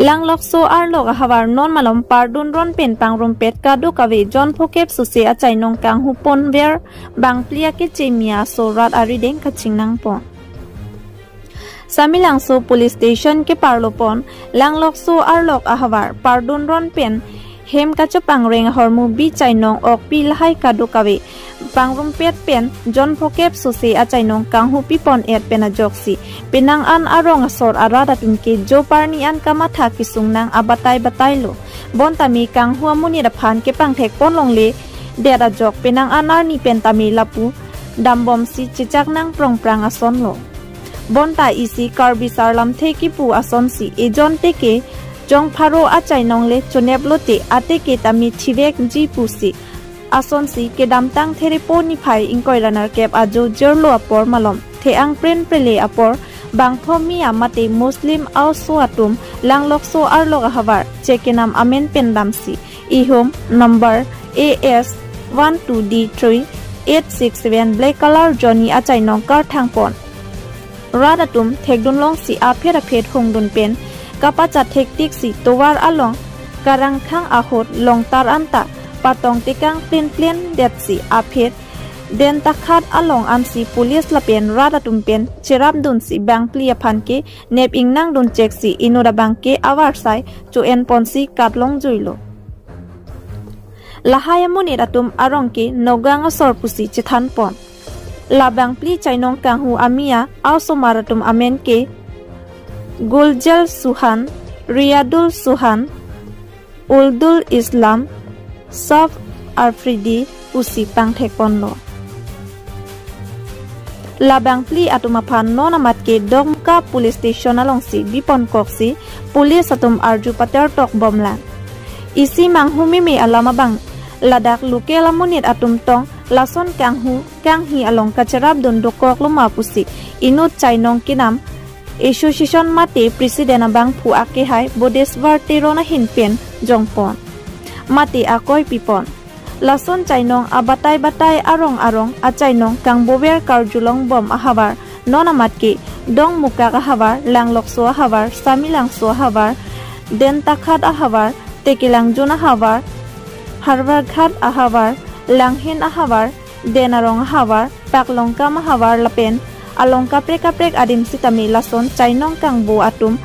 langlok so arlok ahawar non malom pardun ron pen pang rompet kadu kawe John Phokep susi achai nong kang hupon ver bang plia ke chemia so rat ari deng kaching nang pon Samilang so police station ke parlopon langlok so arlok ahawar pardun ron pen hem kacho pangreng hormu bi chainong ok pi lahai kadu kawe pangrum pet pen John Phokep susi achainong kang hu pi pon et pena joksi penang an arong asor arada tunke jo parni an kamatha kisung nang abatai batailo bontami kang hu amuni da phan ke pangthek pon longle dera jok penang anar ni pentami lapu dambom si chichak nang prongprang ason lo bonta isi karbisar lam theki pu ason si ejon teke jong pharo achainong le chonep lote ateke tami thivek ji pusi ason si ke damtang theripo ni phai ingkoi ranar kep ajo jerlo apor malom the ang pren prele apor bang thomi amate muslim also atum langlok so arlok havar chekenam amen pendam si ihom number AS 12D3 867 black color Johnny achainong kar thangpon radatum thekdun long si apher aphet hongdun pen kapacha thektik si towar along karang khang ahot long tar anta patong tikang plen det si aphet den takhat along ansi police lapen radatum pen cherap dun si bang plia phanke nep ingnang dun check si inoda bangke awar sai chu en ponsi katlong juilo lahaya moni ratum arongke nogang asor pusi chithan pon labang pli chainong kanghu amia also maratum amen ke Guljal Suhan Riyadul Suhan Uldul Islam Saf Afridi usi pangthekon lo labang pli atumaphan nonamat ke domka police station along si bipon koksi police atum arju pater tok bomlan isi manghumi me alama bang ladak lukel amunit atum tong lason kanghi along kacharab don dokok luma pusi inut chainong kinam Association mate president abang pu ake hai bodeswar terona hinpen jongpon mate akoi pipon lason chainong abatai arong achainong kang bower karjulong bom ahavar nonamat ke dong muka ahavar langlok so ahavar samilang so ahavar den takhat ahavar tekilang juna ahavar harvar ghat ahavar langhen ahavar denarong ahavar paklongka ahavar lapen along kaprek adim sitami lason chainong kang bo atum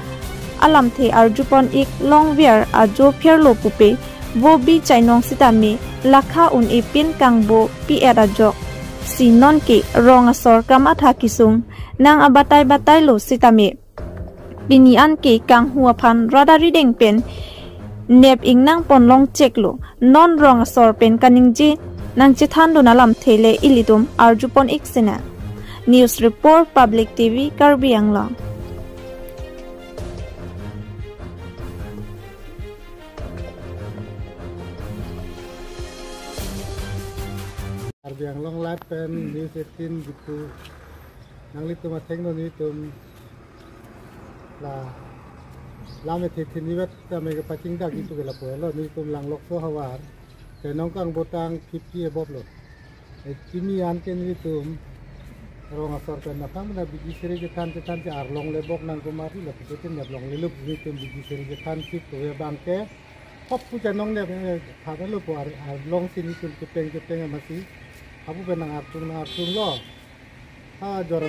alam the arjupon ik longwear ajo pherlo pupe bo bi chainong sitami lakha un ipin kang bo pi erajok sinon ke rong asor kamatha kisung nang abatai lo sitami binian ke kang huaphan radari deng pen nep ingnang ponlong cheklo non rong asor pen kaningji nang chithan do nalam thele ilitum arjupon ik sena News Report Public TV Karbi Anglong Karbi Anglong live pen News 18 gitu nang litu mateng no nitum la lame the niwet tame ke pacing da gitu ke la puelo nitum langlok so hawar ke nongkang botang 50 above lo kimi anken nitum rong asor kan napam na bigi seri jetan arlong lebok nang kumari la pitin na long lelup nitum bigi seri jetan kit to ya bangke pop pu janong ne thada lu po arlong sini tum keteng masih abu benang artung lo ha jor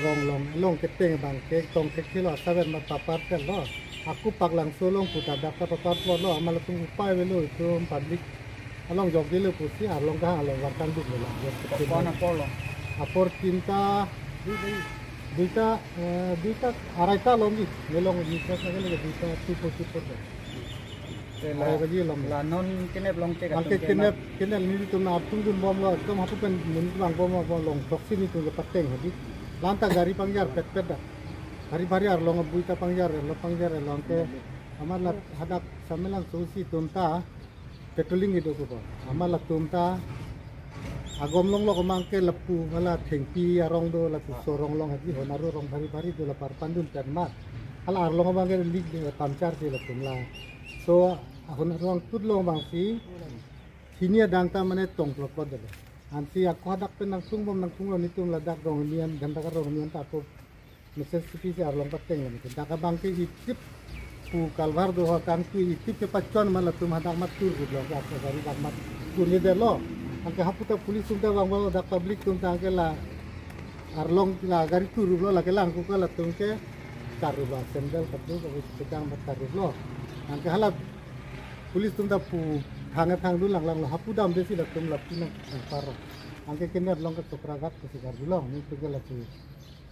long keteng bangke tong kilo saben ma papar tel lo aku paklang solong puta dakka papar lo amal tung upai velu tum public along jog dilu pusi arlong ka along wartan duk lo kona polo apor cinta duita araita longi melong duita sagale duita tipo la bagi lom la non kenep long ke kenep ni tu na tung dun bom lo tom hapu pen mun bang bom long toksi ni tu pateng hadi lanta gari pangjar pet da hari ar long buita pangjar long ke amala hadak samelang susi tumta petroling itu ko amala tumta agom long lo mangke lepu ngala thengpi arong do la tu sorong long hadi honaru rong bari do la par pandun termat ala arlong mangke lig de tamchar de la tumla so honarong tut long bangsi hinia dangta mane tong plot de ansi aku hadak pen nang tung lo nitum la dak rong nian ganda ka rong nian ta to necessity si arlong pateng ni dak bangke hip pu kalvar do kan ku itip ke pacuan malah tum hadak matur gitu loh apa dari dak mat kuni de lo angke haputa pulis tum wang wang dak publik tum angke la arlong la gari turu lo la ke lang ku kala tum ke taru lo sendal katu ko sedang bertaru lo angke halap pulis tum pu hangat hang dulang lang hapu dam desi dak tum la pina paro angke kener long ke topragat ke sigar dulong ni tu ke la tu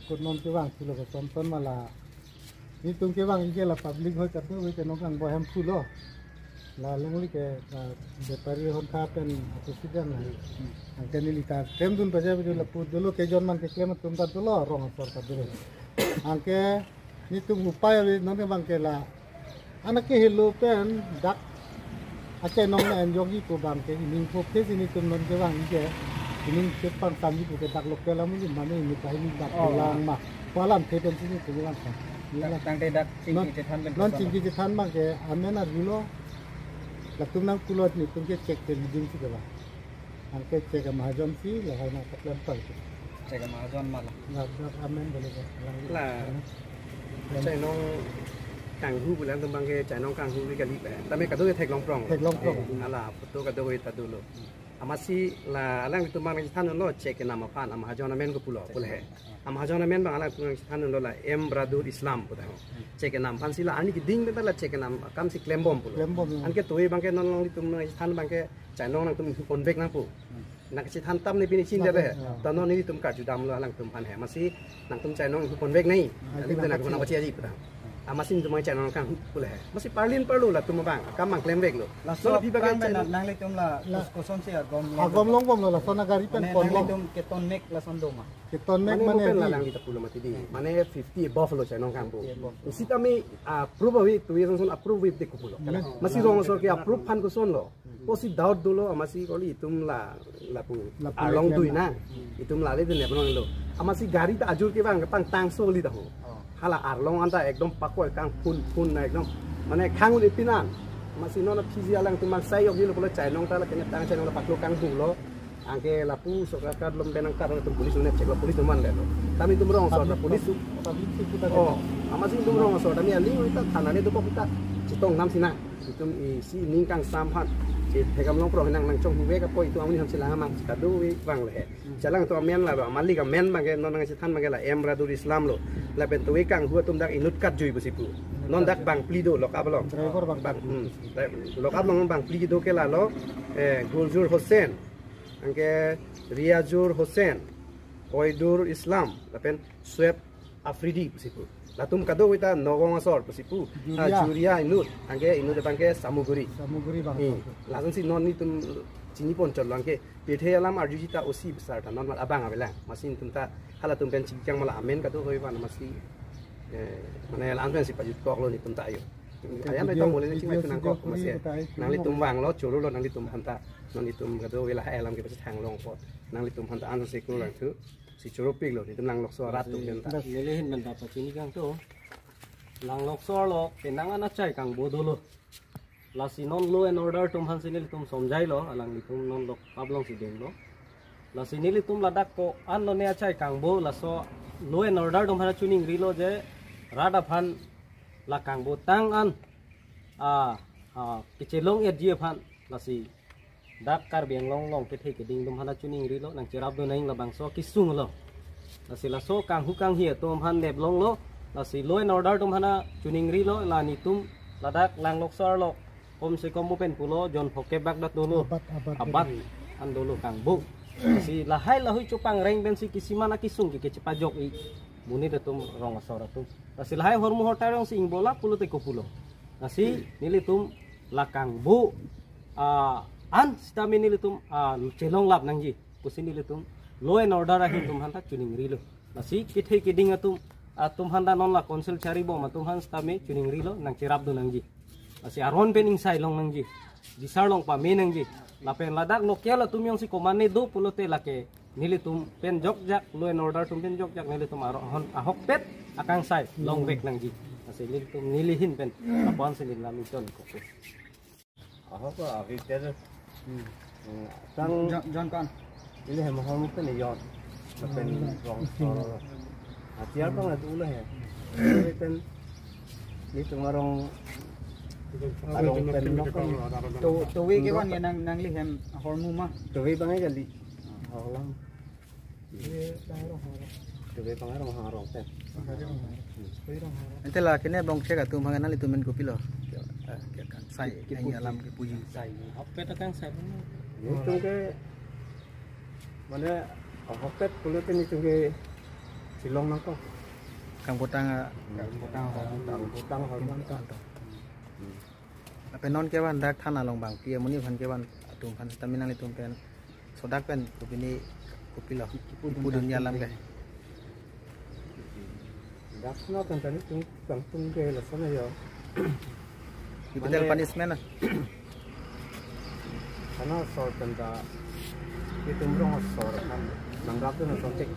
kun non ke wang tu lo ke tonton malah ni tum ke bang ke la public ho katu we ke nong kang bohem pulo la lungli ke depari hon kapen presiden angke ni lita kem dun paja bi la pu dulu ke jon man ke klem tum ta dulu rong sor ta dulu angke ni tum upaya we nong bang ke la anak ke helo pen dak ace nong na enjogi pu bang ke ning po ke sini tum non ke bang ke ini ke pan kami pu ke dak lokal amu ni mane ni kai ni dak lang ma palam ke ten sini ke bang tang te dak cingki te than ben non cingki je than mang ke amena dulu la tum nang kulot ni tum ke cek te lijing si gala angke cek ke mahajon si la hai na katlan par cek mahajon malah na amen boleh là chạy nong càng hu bulan tumbang ke chạy nong càng hu cái li pe tapi ka do thek long prong ala to ka do ta do lo amasi la alang tumbang ni than lo cek ke nama pan am hajon amen ko pulo pul he am hajon amen bang ala than lo la em bradur islam ko cek ke nam pan sila ani ki ding ta la cek ke nam kam si klembom pulo an ke toy bang ke non long tum than bang ke chạy nong nang tum konvek nang pu nak si than tam ni bini chin ja le ta non ni tum ka ju dam lo alang tum pan he masi nang tum chạy nong konvek nei ali ta nak ko na baca ji pa amasin tumang channel kang pula masih parlin perlu lah tumang bang kamang klaim bek lo so pi bagai nang le tum la koson se agom long bom la sona gari pen kon long tum ke ton mek la son doma ke ton mek mane la lang kita pula mati di mane 50 above lo channel kang bu isi kami approve wi tu yang son approve wi de ko pulo masih rong sor ke approve pan ko son lo posi doubt dulu masih kali itum la pu along tu na itum la le de ne bang lo masih gari ta ajur ke bang pang tang so li ta ho hala arlong anta ekdom pakoi kang pun na ekdom mane khangul ipinan masih nona physi alang tuman sayok di lo pula cai nong ta la kenya tang cai nong la paklo kang bu lo angke lapu soka kad lom benang kar tum polis ne cek la polis tuman le lo kami tum rong so polis oh amasi tum rong so kami ali kita tanane tu kita citong nam sina itum isi ningkang samhat ci thegam long pro nang chong hu we ka poi tu amni ham sila mang kadu we wang le jalang to men la mali ka men bang ke non nang si than bang la em radur islam lo la ben to we kang hu tum dak inut kat jui busipu non dak bang plido lo ka balong driver bang lo ka balong bang plido ke la lo gulzur hussein angke riazur hussein oidur islam la pen sweb afridi busipu latum kado kita nogong asor pasipu juria inut angke inut bangke samuguri bang langsung si non ni tum cini pon chol langke pethe alam arjujita osi besar ta non mal abang abela masin tum ta hala tum pen cikang mala amen kado hoi ban masi mane langsung si pajut kok lo ni tum ta ayo ayam itu boleh ni cing nang kok masih nang li tum wang lo cholo lo nang li tum hanta non li tum kado wela alam ke pasi thang long pot nang li tum hanta an se ko lang tu si choropik lo itu lang lokso rat tum ben ta lelehin ben dapat sini kang tu lang lokso lo penang ana chai kang bodolo la sinon lo and order tum han sini tum somjai lo alang tum non lok pablong si den lo la sini tum ladak ko an lo ne chai kang bo la so lo and order tum han tuning ri lo je rada phan la kang bo tang an kichelong et je phan la si dak kar biang long ke thei ke ding dum hana chuning ri lo nang cherap do naing la bang so kisung lo la si la so kang hu kang hia tum han lep long lo la si lo in order tum hana chuning ri lo la ni tum la dak lang lok sor lo om se kom pen pulo jon phoke bak dat dulu abat an dulu kang bu si la hai la hui chupang reng ben si kisimana kisung ke cepajok i muni de tum rong sor tum la si la hai hormu hotarong si bola pulo te ko pulo la si nili tum la kang bu an stamina litum chelong lap nangji pusini litum law and order ahi tum hanta chuning rilo nasi kithe kiding atum tum handa non la council chari bo matum han stame chuning rilo nang cherap do nangji nasi aron pen insai long nangji disar long pa me nangji la pen ladak lokel tum yong si komane do pulote lake nilitum pen jok jak law and order tum pen jok jak nilitum aron ahok pet akang sai long back nangji nasi nilitum nilihin pen apon silin lami ton ko ahok avik ter tang John kan ini hema hong itu nih John pen rong sor tiar bang itu lah ya pen ni tu ngarong Arong pen no to we ke wan nang li hem hormu ma to we bangai gali holang to we bangai rong harong pen ente la kene bong che ka tu mangan ali tu men ko pilo sai ai alam ke puji sai hop pet kang sai itu ke mana hopet kulit ini itu ke silong nangko kang potang hormon apa non ke wan dak thana long bang pia muni phan ke wan tum phan taminang litum pen sodak pen kupini kupilo ipu dunia alam ke dak no kan tani tung ke la sana yo betul punishment ah karena sor tenda itu mrong sor kan nanggap tu nak sotek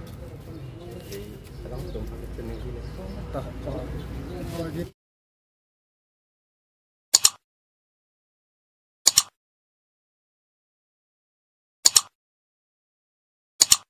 kadang tum itu ni toh Bagi